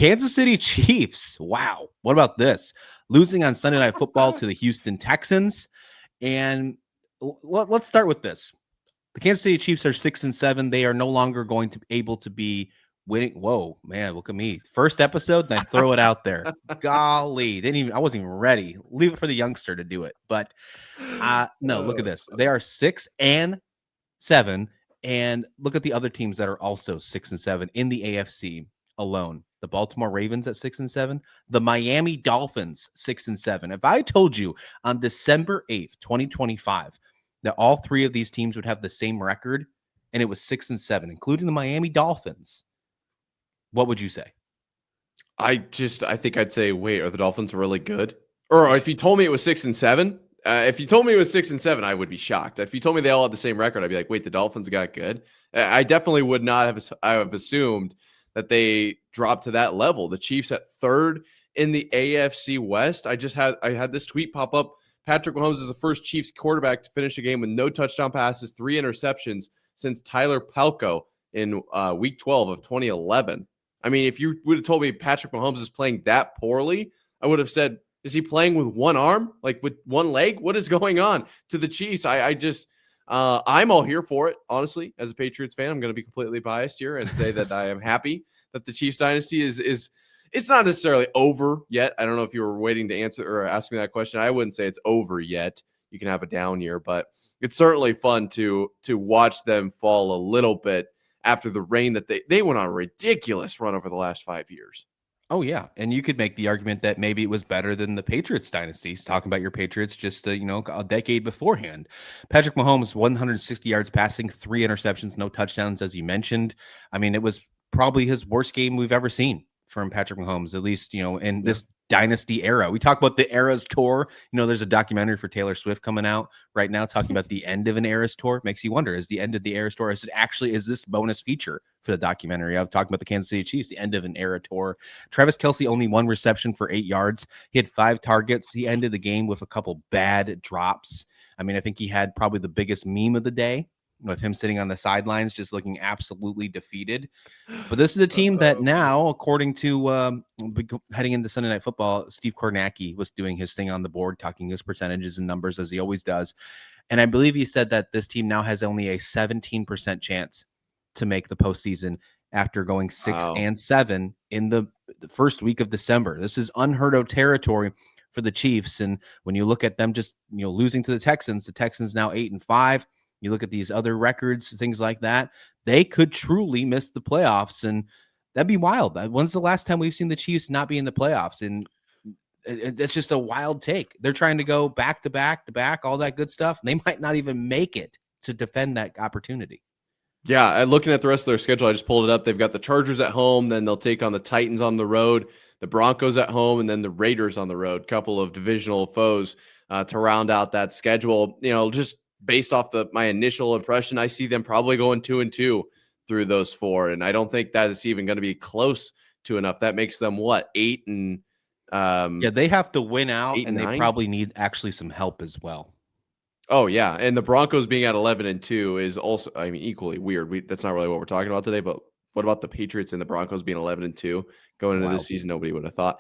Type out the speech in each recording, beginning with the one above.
Kansas City Chiefs. Wow. What about this? Losing on Sunday Night Football to the Houston Texans. And let's start with this. The Kansas City Chiefs are 6-7. They are no longer going to be able to be winning. Whoa, man, look at me. First episode, and I throw it out there. Golly, I wasn't even ready. Leave it for the youngster to do it. But no, look at this. They are 6-7. And look at the other teams that are also 6-7 in the AFC alone. The Baltimore Ravens at 6-7, the Miami Dolphins 6-7. If I told you on December 8th, 2025, that all three of these teams would have the same record, and it was 6-7, including the Miami Dolphins, what would you say? I think I'd say, wait, are the Dolphins really good? Or if you told me it was 6-7, if you told me it was 6-7, I would be shocked. If you told me they all had the same record, I'd be like, wait, the Dolphins got good. I definitely would not have assumed that they dropped to that level. The Chiefs at third in the AFC West. I had this tweet pop up. Patrick Mahomes is the first Chiefs quarterback to finish a game with no touchdown passes, 3 interceptions since Tyler Palko in week 12 of 2011. I mean, if you would have told me Patrick Mahomes is playing that poorly, I would have said, is he playing with one arm, like with one leg? What is going on to the Chiefs? I'm all here for it, honestly. As a Patriots fan, I'm going to be completely biased here and say that I am happy that the Chiefs dynasty is it's not necessarily over yet. I don't know if you were waiting to answer or ask me that question. I wouldn't say it's over yet. You can have a down year, but it's certainly fun to watch them fall a little bit after the rain that they went on a ridiculous run over the last 5 years. Oh, yeah. And you could make the argument that maybe it was better than the Patriots dynasties, talking about your Patriots just, a decade beforehand. Patrick Mahomes, 160 yards passing, 3 interceptions, no touchdowns, as you mentioned. I mean, it was probably his worst game we've ever seen from Patrick Mahomes, at least, in this dynasty era. We talk about the Eras Tour. There's a documentary for Taylor Swift coming out right now talking about the end of an Eras Tour. Makes you wonder, is the end of the Eras Tour, is this bonus feature for the documentary? I'm talking about the Kansas City Chiefs, the end of an era tour. Travis Kelce, only 1 reception for 8 yards. He had 5 targets. He ended the game with a couple bad drops. I mean, I think he had probably the biggest meme of the day with him sitting on the sidelines, just looking absolutely defeated. But this is a team that now, according to heading into Sunday Night Football, Steve Kornacki was doing his thing on the board, talking his percentages and numbers as he always does. And I believe he said that this team now has only a 17% chance to make the postseason after going 6-7 in the first week of December. This is unheard of territory for the Chiefs. And when you look at them just, losing to the Texans now 8-5. You look at these other records, things like that, they could truly miss the playoffs, and that'd be wild. When's the last time we've seen the Chiefs not be in the playoffs? And it's just a wild take. They're trying to go back to back, all that good stuff. They might not even make it to defend that opportunity. Yeah, looking at the rest of their schedule, I just pulled it up. They've got the Chargers at home, then they'll take on the Titans on the road, the Broncos at home, and then the Raiders on the road. Couple of divisional foes to round out that schedule. Just based off my initial impression, I see them probably going 2-2 through those 4, and I don't think that is even going to be close to enough. That makes them 8 and they have to win out, and 9? They probably need actually some help as well. Oh yeah, and the Broncos being at 11-2 is also, equally weird. That's not really what we're talking about today, but what about the Patriots and the Broncos being 11-2 going into this season? Nobody would have thought.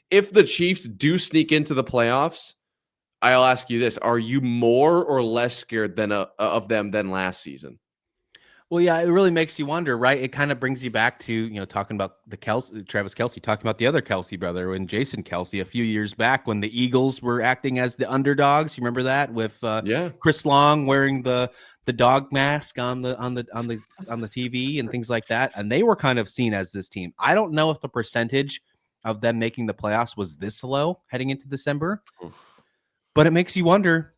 If the Chiefs do sneak into the playoffs, I'll ask you this: are you more or less scared of them than last season? Well, yeah, it really makes you wonder, right? It kind of brings you back to, talking about Travis Kelce, talking about the other Kelce brother and Jason Kelce a few years back when the Eagles were acting as the underdogs. You remember that with Chris Long wearing the dog mask on the TV and things like that, and they were kind of seen as this team. I don't know if the percentage of them making the playoffs was this low heading into December. But it makes you wonder,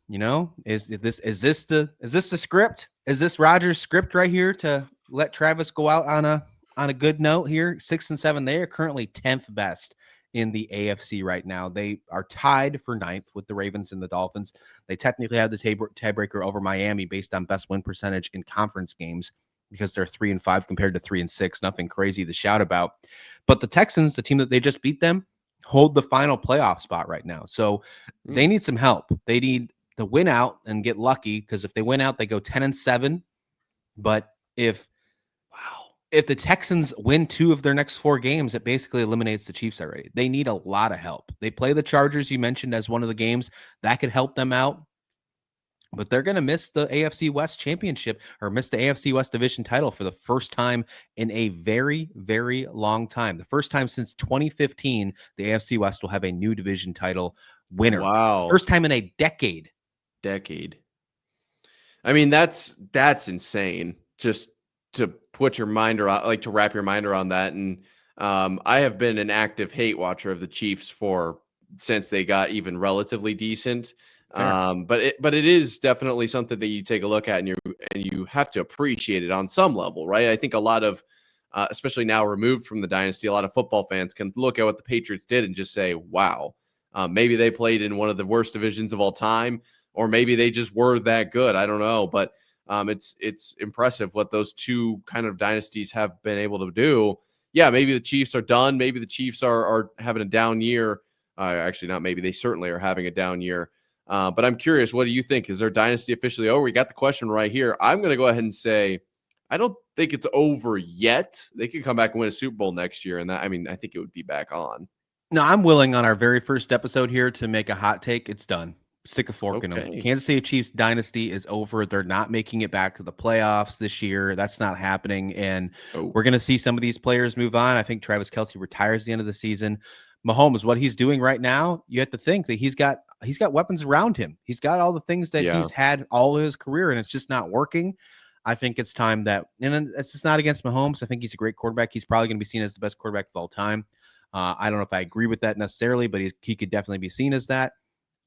is this the script? Is this Rodgers' script right here to let Travis go out on a good note here? 6-7. They are currently 10th best in the AFC right now. They are tied for 9th with the Ravens and the Dolphins. They technically have the tiebreaker over Miami based on best win percentage in conference games because they're 3-5 compared to 3-6. Nothing crazy to shout about. But the Texans, the team that they just beat them, hold the final playoff spot right now. So they need some help. They need to win out and get lucky, because if they win out, they go 10-7. But if if the Texans win 2 of their next 4 games, it basically eliminates the Chiefs already. They need a lot of help. They play the Chargers, you mentioned, as one of the games that could help them out, but they're going to miss the AFC West championship or miss the AFC West division title for the first time in a very, very long time. The first time since 2015, the AFC West will have a new division title winner. Wow. First time in a decade. I mean, that's insane. Just to put your mind around, like to wrap your mind around that. And I have been an active hate watcher of the Chiefs since they got even relatively decent. But it is definitely something that you take a look at and you have to appreciate it on some level, right? I think a lot of, especially now removed from the dynasty, a lot of football fans can look at what the Patriots did and just say, wow, maybe they played in one of the worst divisions of all time, or maybe they just were that good. I don't know, but it's impressive what those two kind of dynasties have been able to do. Yeah, maybe the Chiefs are done. Maybe the Chiefs are having a down year. Actually, not maybe. They certainly are having a down year. But I'm curious, what do you think? Is their dynasty officially over? We got the question right here. I'm going to go ahead and say I don't think it's over yet. They could come back and win a Super Bowl next year, and I think it would be back on. No, I'm willing on our very first episode here to make a hot take. It's done. Stick a fork in them. Kansas City Chiefs dynasty is over. They're not making it back to the playoffs this year. That's not happening. And we're going to see some of these players move on. I think Travis Kelce retires at the end of the season. Mahomes, what he's doing right now, you have to think that he's got weapons around him. He's got all the things that he's had all his career, and it's just not working. I think it's time that, and it's just not against Mahomes. I think he's a great quarterback. He's probably going to be seen as the best quarterback of all time. I don't know if I agree with that necessarily, but he could definitely be seen as that.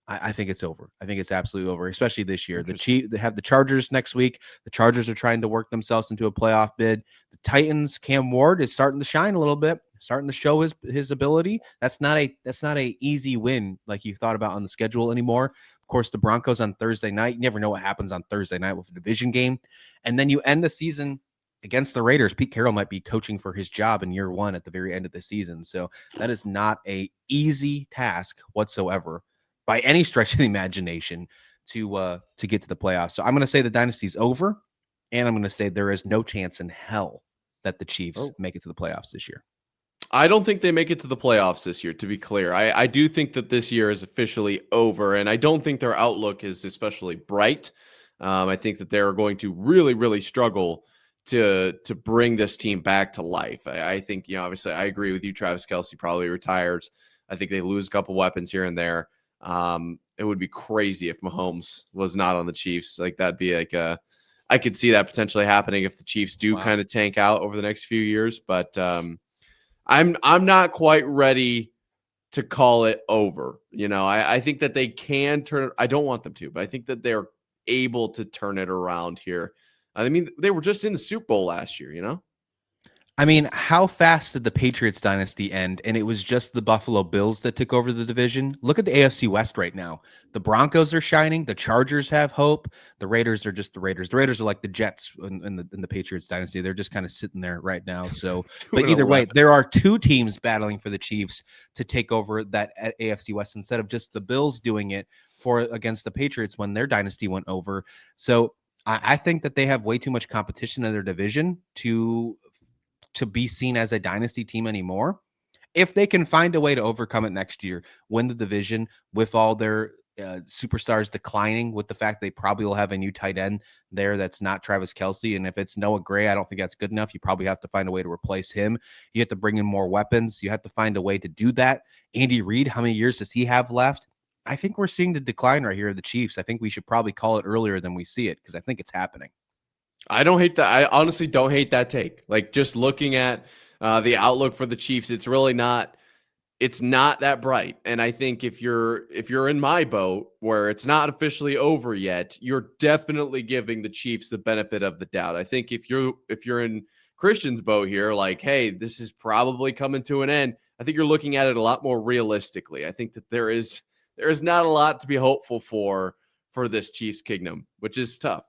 I think it's over. I think it's absolutely over, especially this year. They have the Chargers next week. The Chargers are trying to work themselves into a playoff bid. The Titans, Cam Ward is starting to shine a little bit, starting to show his ability. That's not a easy win like you thought about on the schedule anymore. Of course, the Broncos on Thursday night. You never know what happens on Thursday night with a division game. And then you end the season against the Raiders. Pete Carroll might be coaching for his job in year 1 at the very end of the season. So that is not a easy task whatsoever by any stretch of the imagination to get to the playoffs. So I'm going to say the dynasty's over, and I'm going to say there is no chance in hell that the Chiefs make it to the playoffs this year. I don't think they make it to the playoffs this year, to be clear. I do think that this year is officially over, and I don't think their outlook is especially bright. I think that they're going to really, really struggle to bring this team back to life. I think, obviously I agree with you. Travis Kelce probably retires. I think they lose a couple weapons here and there. It would be crazy if Mahomes was not on the Chiefs. Like that'd be like I could see that potentially happening if the Chiefs do kind of tank out over the next few years. But I'm not quite ready to call it over. I think that they can turn. I don't want them to, but I think that they're able to turn it around here. I mean, they were just in the Super Bowl last year. I mean, how fast did the Patriots dynasty end? And it was just the Buffalo Bills that took over the division. Look at the AFC West right now. The Broncos are shining. The Chargers have hope. The Raiders are just the Raiders. The Raiders are like the Jets in the Patriots dynasty. They're just kind of sitting there right now. So, but either way, there are 2 teams battling for the Chiefs to take over that AFC West instead of just the Bills doing it against the Patriots when their dynasty went over. So I think that they have way too much competition in their division to be seen as a dynasty team anymore. If they can find a way to overcome it next year, win the division with all their superstars declining, with the fact they probably will have a new tight end there that's not Travis Kelce. And if it's Noah Gray, I don't think that's good enough. You probably have to find a way to replace him. You have to bring in more weapons. You have to find a way to do that. Andy Reid, how many years does he have left? I think we're seeing the decline right here of the Chiefs. I think we should probably call it earlier than we see it because I think it's happening. I don't hate that. I honestly don't hate that take. Like just looking at the outlook for the Chiefs, it's really not. It's not that bright. And I think if you're in my boat where it's not officially over yet, you're definitely giving the Chiefs the benefit of the doubt. I think if you're in Christian's boat here, like, hey, this is probably coming to an end. I think you're looking at it a lot more realistically. I think that there is not a lot to be hopeful for this Chiefs kingdom, which is tough.